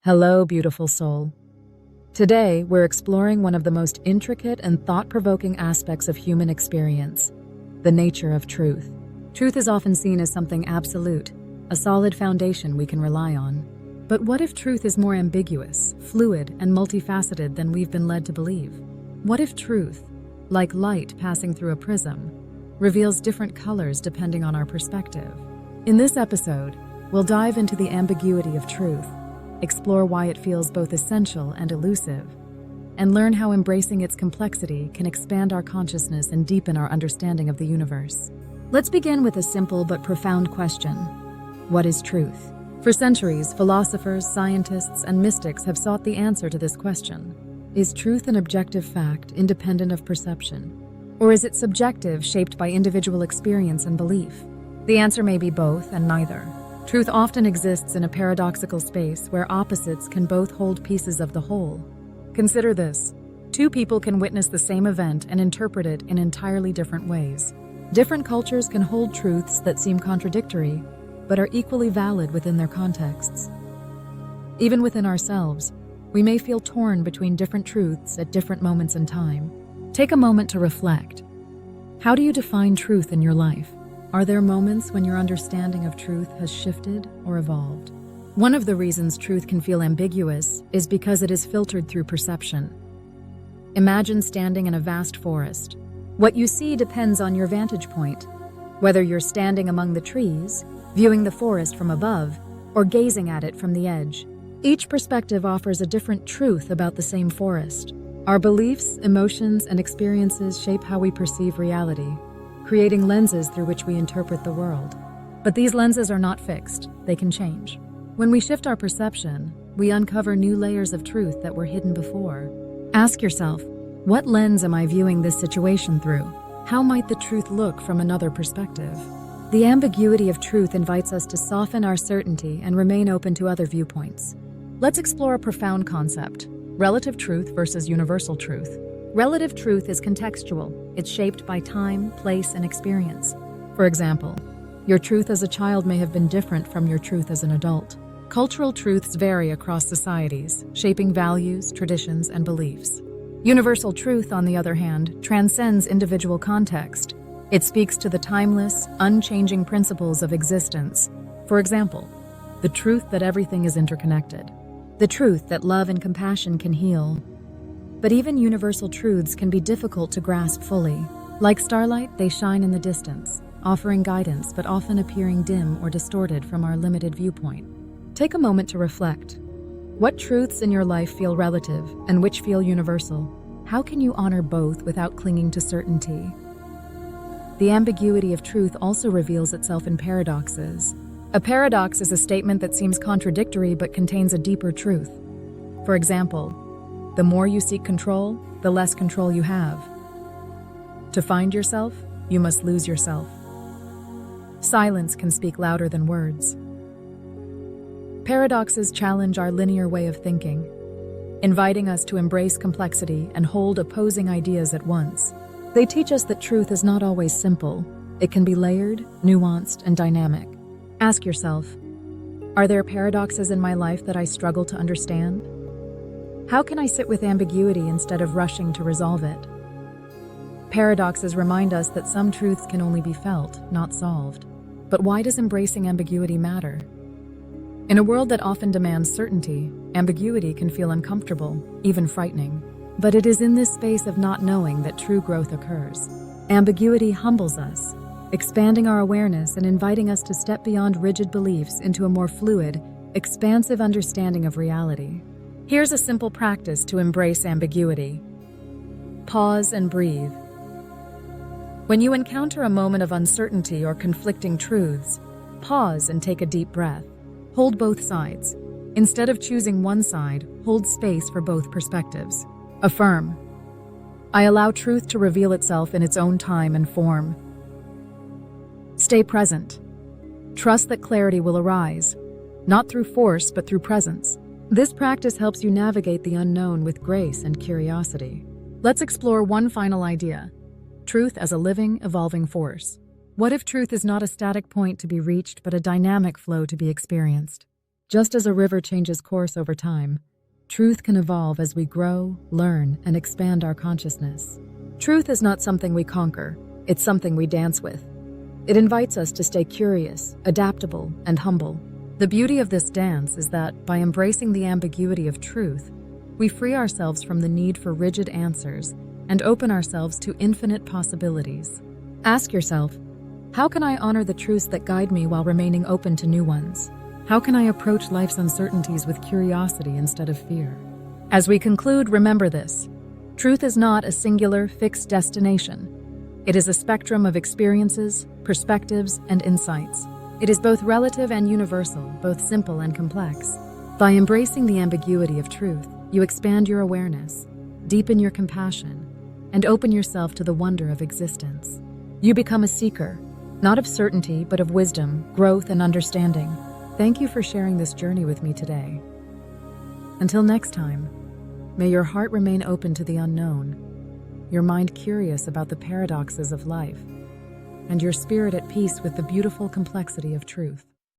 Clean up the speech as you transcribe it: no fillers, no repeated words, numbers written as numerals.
Hello, beautiful soul. Today, we're exploring one of the most intricate and thought-provoking aspects of human experience, the nature of truth. Truth is often seen as something absolute, a solid foundation we can rely on. But what if truth is more ambiguous, fluid, and multifaceted than we've been led to believe? What if truth, like light passing through a prism, reveals different colors depending on our perspective? In this episode, we'll dive into the ambiguity of truth, explore why it feels both essential and elusive, and learn how embracing its complexity can expand our consciousness and deepen our understanding of the universe. Let's begin with a simple but profound question. What is truth? For centuries, philosophers, scientists, and mystics have sought the answer to this question. Is truth an objective fact, independent of perception? Or is it subjective, shaped by individual experience and belief? The answer may be both and neither. Truth often exists in a paradoxical space where opposites can both hold pieces of the whole. Consider this. Two people can witness the same event and interpret it in entirely different ways. Different cultures can hold truths that seem contradictory, but are equally valid within their contexts. Even within ourselves, we may feel torn between different truths at different moments in time. Take a moment to reflect. How do you define truth in your life? Are there moments when your understanding of truth has shifted or evolved? One of the reasons truth can feel ambiguous is because it is filtered through perception. Imagine standing in a vast forest. What you see depends on your vantage point, whether you're standing among the trees, viewing the forest from above, or gazing at it from the edge. Each perspective offers a different truth about the same forest. Our beliefs, emotions, and experiences shape how we perceive reality, creating lenses through which we interpret the world. But these lenses are not fixed. They can change. When we shift our perception, we uncover new layers of truth that were hidden before. Ask yourself, what lens am I viewing this situation through? How might the truth look from another perspective? The ambiguity of truth invites us to soften our certainty and remain open to other viewpoints. Let's explore a profound concept: relative truth versus universal truth. Relative truth is contextual. It's shaped by time, place, and experience. For example, your truth as a child may have been different from your truth as an adult. Cultural truths vary across societies, shaping values, traditions, and beliefs. Universal truth, on the other hand, transcends individual context. It speaks to the timeless, unchanging principles of existence. For example, the truth that everything is interconnected. The truth that love and compassion can heal. But even universal truths can be difficult to grasp fully. Like starlight, they shine in the distance, offering guidance but often appearing dim or distorted from our limited viewpoint. Take a moment to reflect. What truths in your life feel relative and which feel universal? How can you honor both without clinging to certainty? The ambiguity of truth also reveals itself in paradoxes. A paradox is a statement that seems contradictory but contains a deeper truth. For example, the more you seek control, the less control you have. To find yourself, you must lose yourself. Silence can speak louder than words. Paradoxes challenge our linear way of thinking, inviting us to embrace complexity and hold opposing ideas at once. They teach us that truth is not always simple. It can be layered, nuanced, and dynamic. Ask yourself, are there paradoxes in my life that I struggle to understand? How can I sit with ambiguity instead of rushing to resolve it? Paradoxes remind us that some truths can only be felt, not solved. But why does embracing ambiguity matter? In a world that often demands certainty, ambiguity can feel uncomfortable, even frightening. But it is in this space of not knowing that true growth occurs. Ambiguity humbles us, expanding our awareness and inviting us to step beyond rigid beliefs into a more fluid, expansive understanding of reality. Here's a simple practice to embrace ambiguity. Pause and breathe. When you encounter a moment of uncertainty or conflicting truths, pause and take a deep breath. Hold both sides. Instead of choosing one side, hold space for both perspectives. Affirm. I allow truth to reveal itself in its own time and form. Stay present. Trust that clarity will arise, not through force but through presence. This practice helps you navigate the unknown with grace and curiosity. Let's explore one final idea: truth as a living, evolving force. What if truth is not a static point to be reached but a dynamic flow to be experienced? Just as a river changes course over time, truth can evolve as we grow, learn, and expand our consciousness. Truth is not something we conquer, it's something we dance with. It invites us to stay curious, adaptable, and humble. The beauty of this dance is that, by embracing the ambiguity of truth, we free ourselves from the need for rigid answers and open ourselves to infinite possibilities. Ask yourself, how can I honor the truths that guide me while remaining open to new ones? How can I approach life's uncertainties with curiosity instead of fear? As we conclude, remember this: truth is not a singular, fixed destination. It is a spectrum of experiences, perspectives, and insights. It is both relative and universal, both simple and complex. By embracing the ambiguity of truth, you expand your awareness, deepen your compassion, and open yourself to the wonder of existence. You become a seeker, not of certainty, but of wisdom, growth, and understanding. Thank you for sharing this journey with me today. Until next time, may your heart remain open to the unknown, your mind curious about the paradoxes of life, and your spirit at peace with the beautiful complexity of truth.